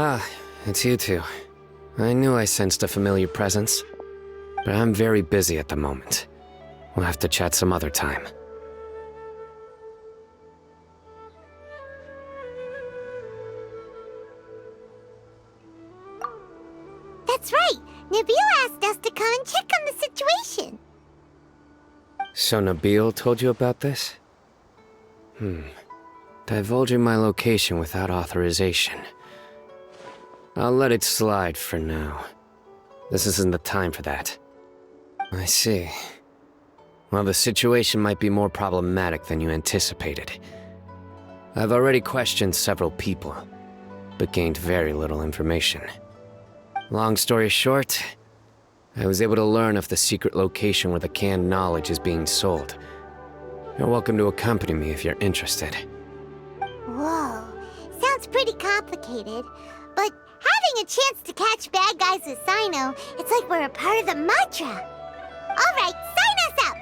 Ah, it's you two. I knew I sensed a familiar presence, but I'm very busy at the moment. We'll have to chat some other time. That's right! Nabil asked us to come and check on the situation. So Nabil told you about this? Divulging my location without authorization. I'll let it slide for now. This isn't the time for that. I see. Well, the situation might be more problematic than you anticipated. I've already questioned several people, but gained very little information. Long story short, I was able to learn of the secret location where the canned knowledge is being sold. You're welcome to accompany me if you're interested. Whoa, sounds pretty complicated. But having a chance to catch bad guys with Sino, it's like we're a part of the mantra. Alright, sign us up!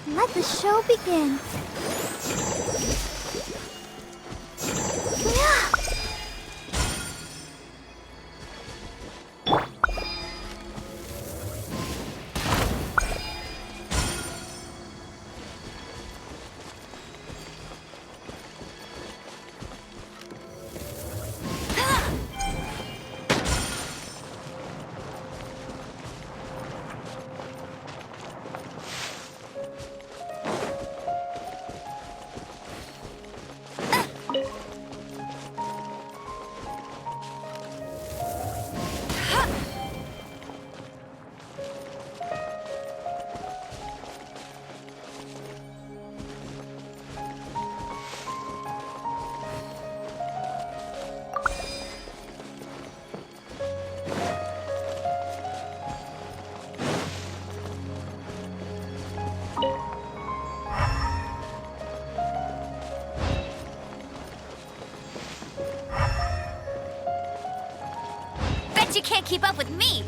Let the show begin. You can't keep up with me!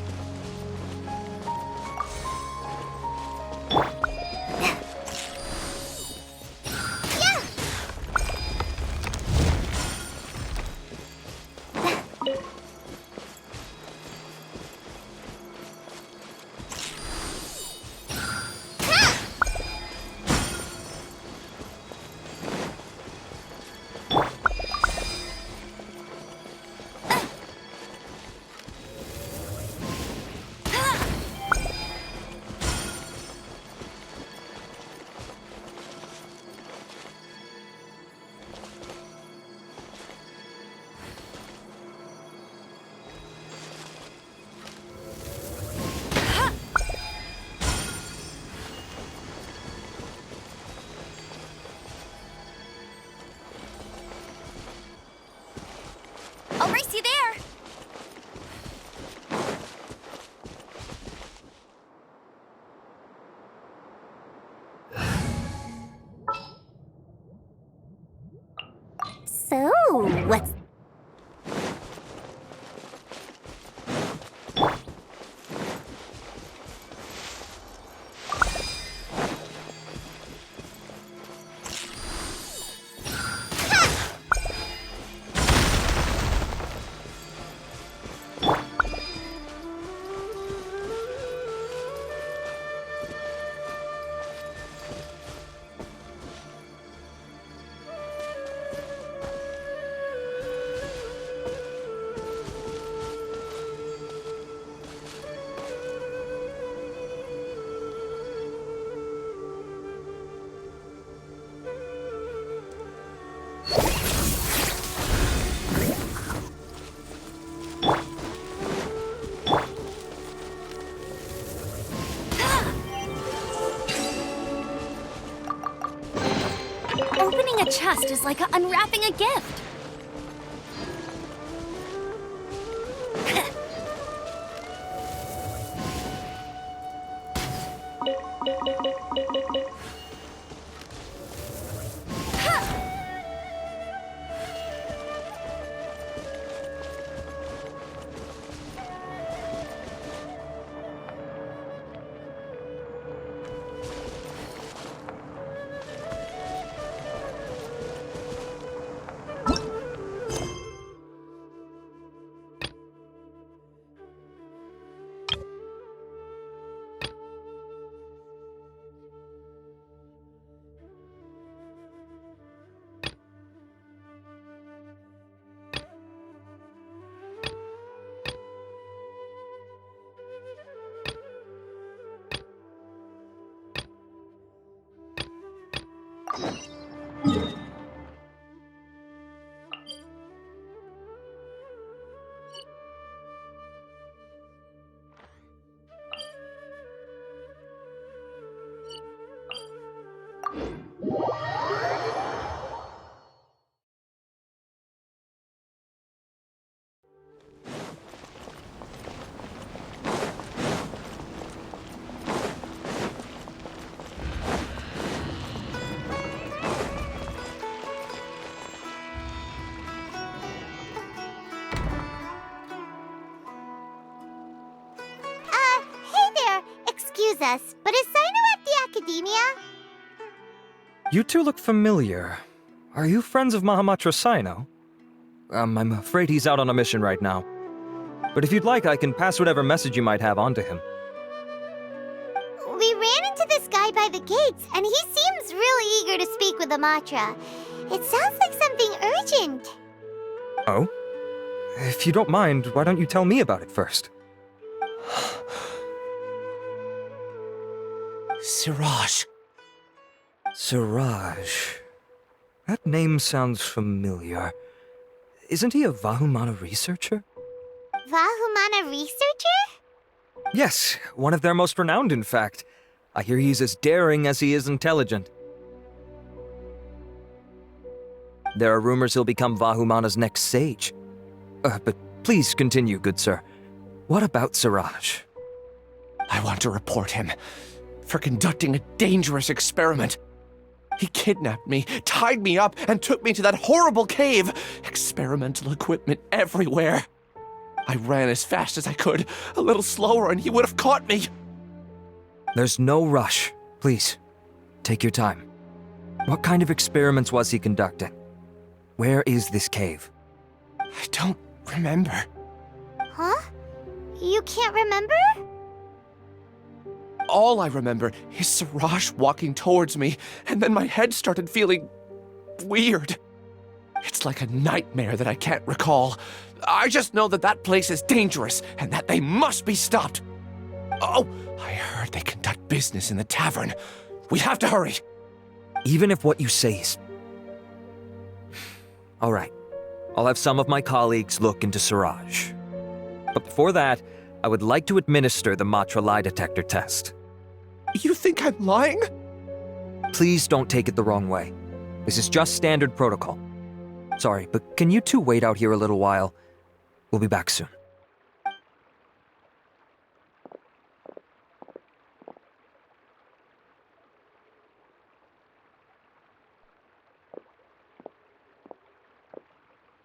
quest is like unwrapping a gift. Hey there. Excuse us, but is Sino at the Academia? You two look familiar. Are you friends of Mahamatra Sino? I'm afraid he's out on a mission right now. But if you'd like, I can pass whatever message you might have on to him. We ran into this guy by the gates, and he seems really eager to speak with Amatra. It sounds like something urgent. Oh? If you don't mind, why don't you tell me about it first? Siraj. Siraj. That name sounds familiar. Isn't he a Vahumana researcher? Vahumana researcher? Yes, one of their most renowned, in fact. I hear he's as daring as he is intelligent. There are rumors he'll become Vahumana's next sage. But please continue, good sir. What about Siraj? I want to report him for conducting a dangerous experiment. He kidnapped me, tied me up, and took me to that horrible cave. Experimental equipment everywhere. I ran as fast as I could, a little slower, and he would have caught me. There's no rush. Please, take your time. What kind of experiments was he conducting? Where is this cave? I don't remember. Huh? You can't remember? All I remember is Siraj walking towards me, and then my head started feeling weird. It's like a nightmare that I can't recall. I just know that that place is dangerous, and that they must be stopped. Oh, I heard they conduct business in the tavern. We have to hurry. Even if what you say is... All right. I'll have some of my colleagues look into Siraj. But before that, I would like to administer the Matra lie detector test. You think I'm lying? Please don't take it the wrong way. This is just standard protocol. Sorry, but can you two wait out here a little while? We'll be back soon.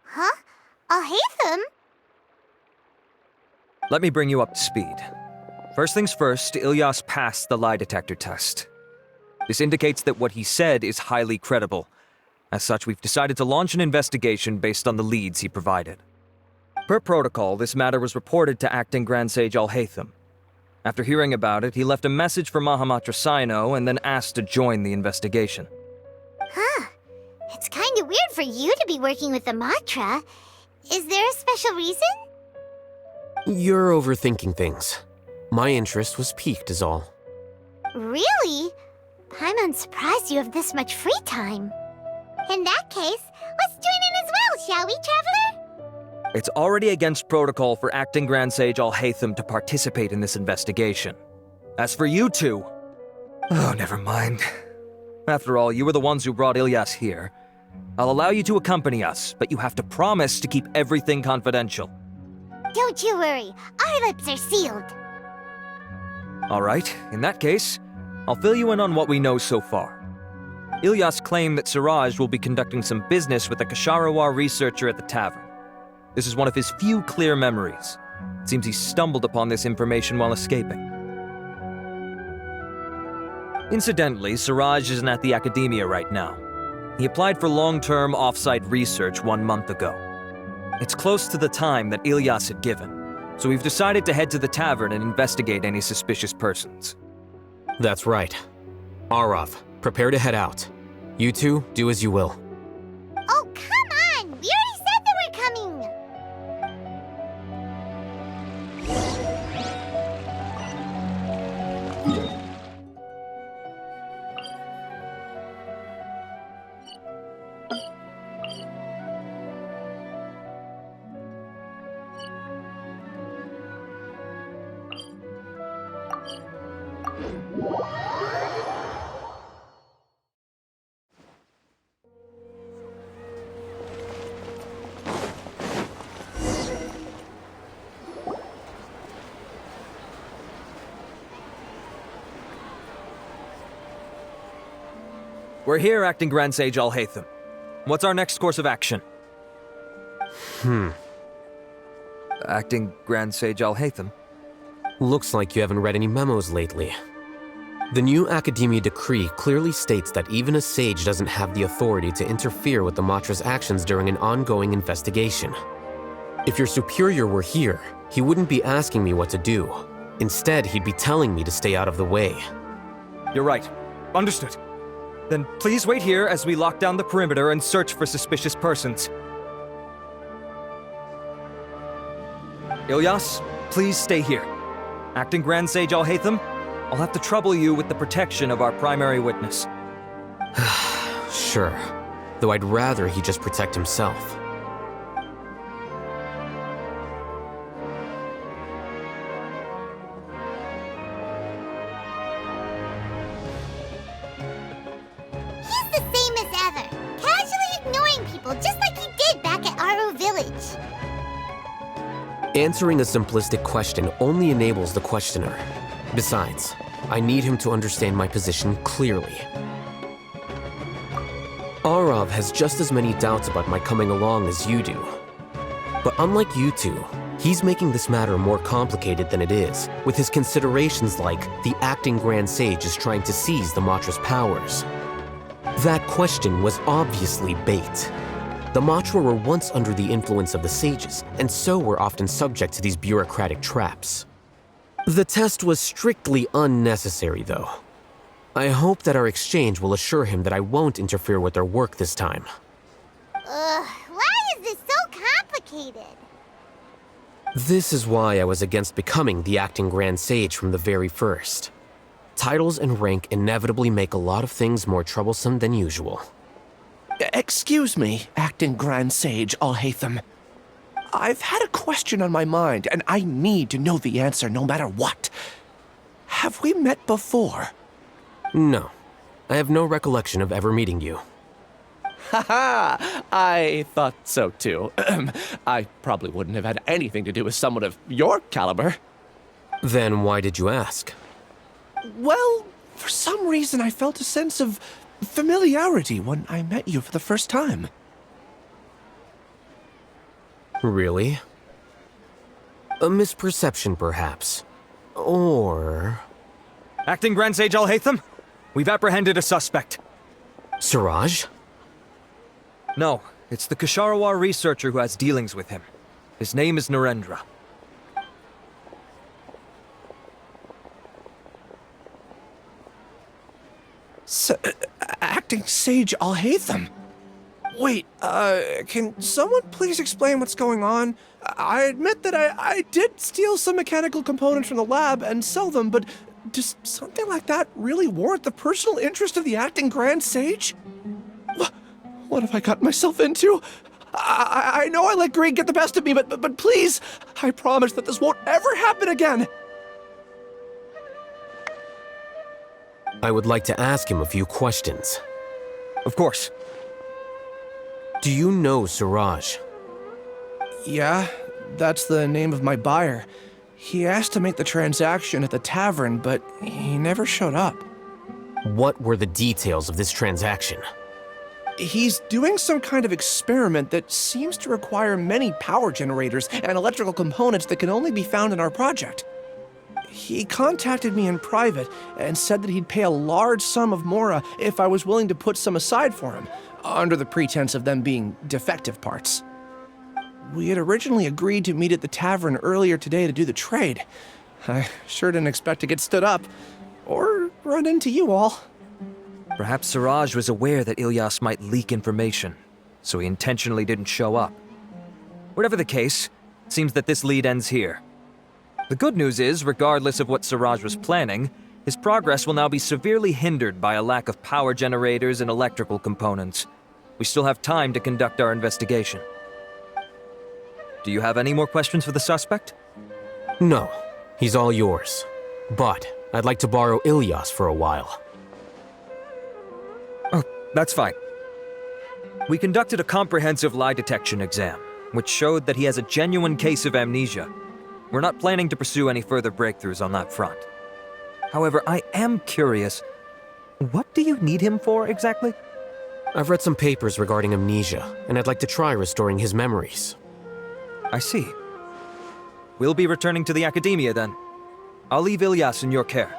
Huh? I'll hate them. Let me bring you up to speed. First things first, Ilyas passed the lie detector test. This indicates that what he said is highly credible. As such, we've decided to launch an investigation based on the leads he provided. Per protocol, this matter was reported to Acting Grand Sage Al-Haytham. After hearing about it, he left a message for Mahamatra Sino and then asked to join the investigation. Huh. It's kind of weird for you to be working with the Matra. Is there a special reason? You're overthinking things. My interest was piqued is all. Really? I'm unsurprised you have this much free time. In that case, let's join in as well, shall we, Traveler? It's already against protocol for Acting Grand Sage Al-Haytham to participate in this investigation. As for you two... Oh, never mind. After all, you were the ones who brought Ilyas here. I'll allow you to accompany us, but you have to promise to keep everything confidential. Don't you worry, our lips are sealed. Alright, in that case, I'll fill you in on what we know so far. Ilyas claimed that Siraj will be conducting some business with a Kasharawar researcher at the tavern. This is one of his few clear memories. It seems he stumbled upon this information while escaping. Incidentally, Siraj isn't at the academia right now. He applied for long-term off-site research 1 month ago. It's close to the time that Ilyas had given, so we've decided to head to the tavern and investigate any suspicious persons. That's right. Arav, prepare to head out. You two, do as you will. Oh, come on! We already said that we're coming! We're here, Acting Grand Sage Al-Haytham. What's our next course of action? Acting Grand Sage Al-Haytham? Looks like you haven't read any memos lately. The new Academia decree clearly states that even a sage doesn't have the authority to interfere with the Matra's actions during an ongoing investigation. If your superior were here, he wouldn't be asking me what to do. Instead, he'd be telling me to stay out of the way. You're right. Understood. Then please wait here as we lock down the perimeter and search for suspicious persons. Ilyas, please stay here. Acting Grand Sage Al-Haytham, I'll have to trouble you with the protection of our primary witness. Sure, though I'd rather he just protect himself. He's the same as ever, casually ignoring people just like he did back at Aro Village. Answering a simplistic question only enables the questioner. Besides, I need him to understand my position clearly. Arav has just as many doubts about my coming along as you do. But unlike you two, he's making this matter more complicated than it is, with his considerations like the acting Grand Sage is trying to seize the Matra's powers. That question was obviously bait. The Matra were once under the influence of the sages, and so were often subject to these bureaucratic traps. The test was strictly unnecessary, though. I hope that our exchange will assure him that I won't interfere with their work this time. Why is this so complicated? This is why I was against becoming the acting Grand Sage from the very first. Titles and rank inevitably make a lot of things more troublesome than usual. Excuse me, Acting Grand Sage Al-Haytham. I've had a question on my mind, and I need to know the answer no matter what. Have we met before? No, I have no recollection of ever meeting you. Haha, I thought so too. I probably wouldn't have had anything to do with someone of your caliber. Then why did you ask? Well, for some reason I felt a sense of familiarity when I met you for the first time. Really? A misperception, perhaps. Or... Acting Grand Sage Al-Haytham, we've apprehended a suspect. Siraj? No, it's the Kasharawar researcher who has dealings with him. His name is Narendra. Acting Sage Al-Haytham? Wait, can someone please explain what's going on? I admit that I did steal some mechanical components from the lab and sell them, but does something like that really warrant the personal interest of the Acting Grand Sage? What have I gotten myself into? I know I let greed get the best of me, but please, I promise that this won't ever happen again. I would like to ask him a few questions. Of course. Do you know Suraj? Yeah, that's the name of my buyer. He asked to make the transaction at the tavern, but he never showed up. What were the details of this transaction? He's doing some kind of experiment that seems to require many power generators and electrical components that can only be found in our project. He contacted me in private and said that he'd pay a large sum of mora if I was willing to put some aside for him, under the pretense of them being defective parts. We had originally agreed to meet at the tavern earlier today to do the trade. I sure didn't expect to get stood up, or run into you all. Perhaps Suraj was aware that Ilyas might leak information, so he intentionally didn't show up. Whatever the case, it seems that this lead ends here. The good news is, regardless of what Suraj was planning, his progress will now be severely hindered by a lack of power generators and electrical components. We still have time to conduct our investigation. Do you have any more questions for the suspect? No, he's all yours. But I'd like to borrow Ilyas for a while. Oh, that's fine. We conducted a comprehensive lie detection exam, which showed that he has a genuine case of amnesia. We're not planning to pursue any further breakthroughs on that front. However, I am curious, what do you need him for exactly? I've read some papers regarding amnesia, and I'd like to try restoring his memories. I see. We'll be returning to the academia then. I'll leave Ilyas in your care.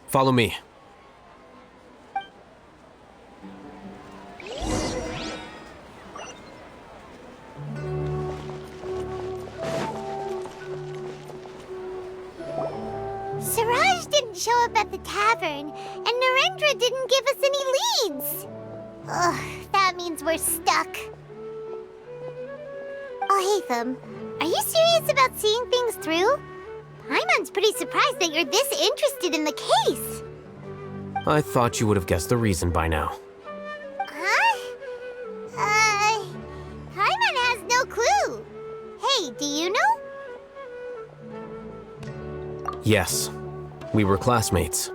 Follow me. Siraj didn't show up at the tavern, and Narendra didn't give us any leads. Ugh, that means we're stuck. Oh, hey, Thumb. Are you serious about seeing things through? Paimon's pretty surprised that you're this interested in the case. I thought you would have guessed the reason by now. Huh? Paimon has no clue. Hey, do you know? Yes, we were classmates.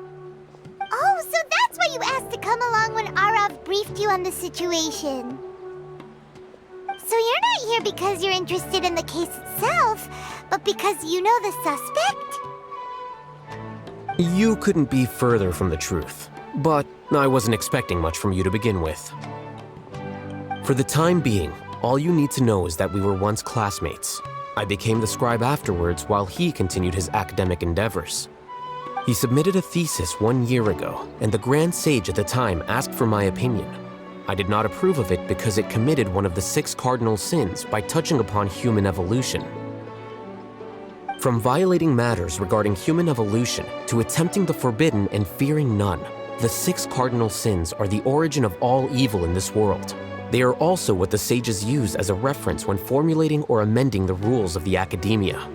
Oh, so that's why you asked to come along when Arav briefed you on the situation. So you're not here because you're interested in the case itself, but because you know the suspect? You couldn't be further from the truth, but I wasn't expecting much from you to begin with. For the time being, all you need to know is that we were once classmates. I became the scribe afterwards while he continued his academic endeavors. He submitted a thesis 1 year ago, and the Grand Sage at the time asked for my opinion. I did not approve of it because it committed one of the 6 cardinal sins by touching upon human evolution. From violating matters regarding human evolution to attempting the forbidden and fearing none, the 6 cardinal sins are the origin of all evil in this world. They are also what the sages use as a reference when formulating or amending the rules of the academia.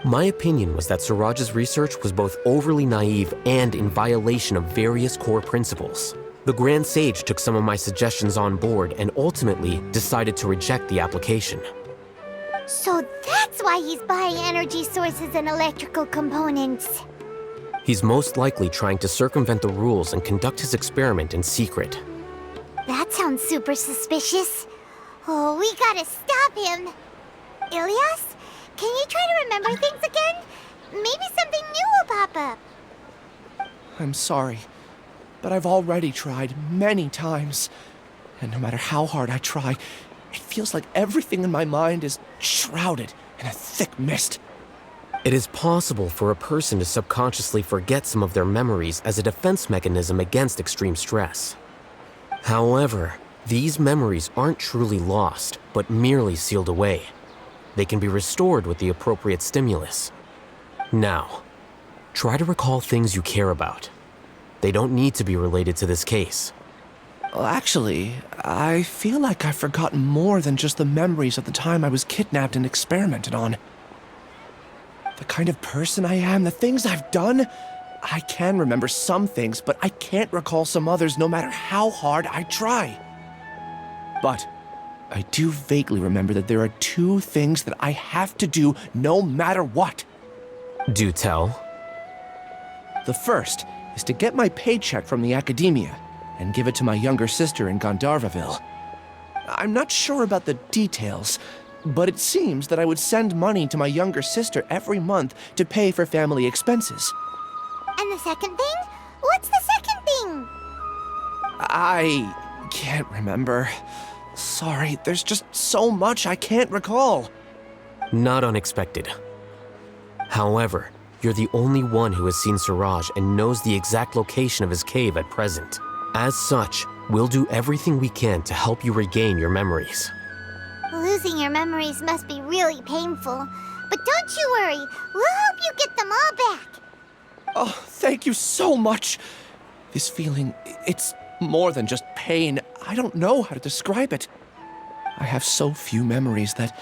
My opinion was that Suraj's research was both overly naive and in violation of various core principles. The Grand Sage took some of my suggestions on board and ultimately decided to reject the application. So that's why he's buying energy sources and electrical components. He's most likely trying to circumvent the rules and conduct his experiment in secret. That sounds super suspicious. Oh, we gotta stop him. Ilyas, can you try to remember things again? Maybe something new will pop up. I'm sorry, but I've already tried many times. And no matter how hard I try, it feels like everything in my mind is shrouded in a thick mist. It is possible for a person to subconsciously forget some of their memories as a defense mechanism against extreme stress. However, these memories aren't truly lost, but merely sealed away. They can be restored with the appropriate stimulus. Now, try to recall things you care about. They don't need to be related to this case. Well, actually, I feel like I've forgotten more than just the memories of the time I was kidnapped and experimented on. The kind of person I am, the things I've done, I can remember some things, but I can't recall some others no matter how hard I try. But I do vaguely remember that there are 2 things that I have to do no matter what. Do tell. The first is to get my paycheck from the academia and give it to my younger sister in Gandharvaville. I'm not sure about the details, but it seems that I would send money to my younger sister every month to pay for family expenses. And the second thing? What's the second thing? I can't remember. Sorry, there's just so much I can't recall. Not unexpected. However, you're the only one who has seen Suraj and knows the exact location of his cave at present. As such, we'll do everything we can to help you regain your memories. Losing your memories must be really painful. But don't you worry, we'll help you get them all back. Oh, thank you so much. This feeling, it's more than just pain. I don't know how to describe it. I have so few memories that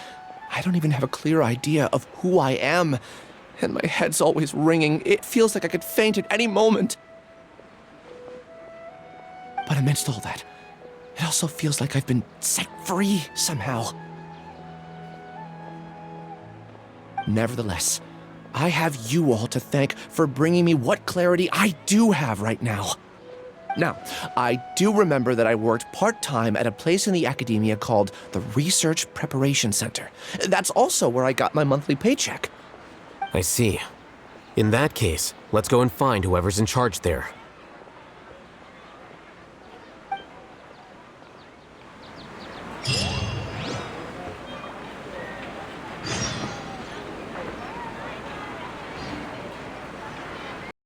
I don't even have a clear idea of who I am. And my head's always ringing. It feels like I could faint at any moment. But amidst all that, it also feels like I've been set free somehow. Nevertheless, I have you all to thank for bringing me what clarity I do have right now. Now, I do remember that I worked part-time at a place in the academia called the Research Preparation Center. That's also where I got my monthly paycheck. I see. In that case, let's go and find whoever's in charge there.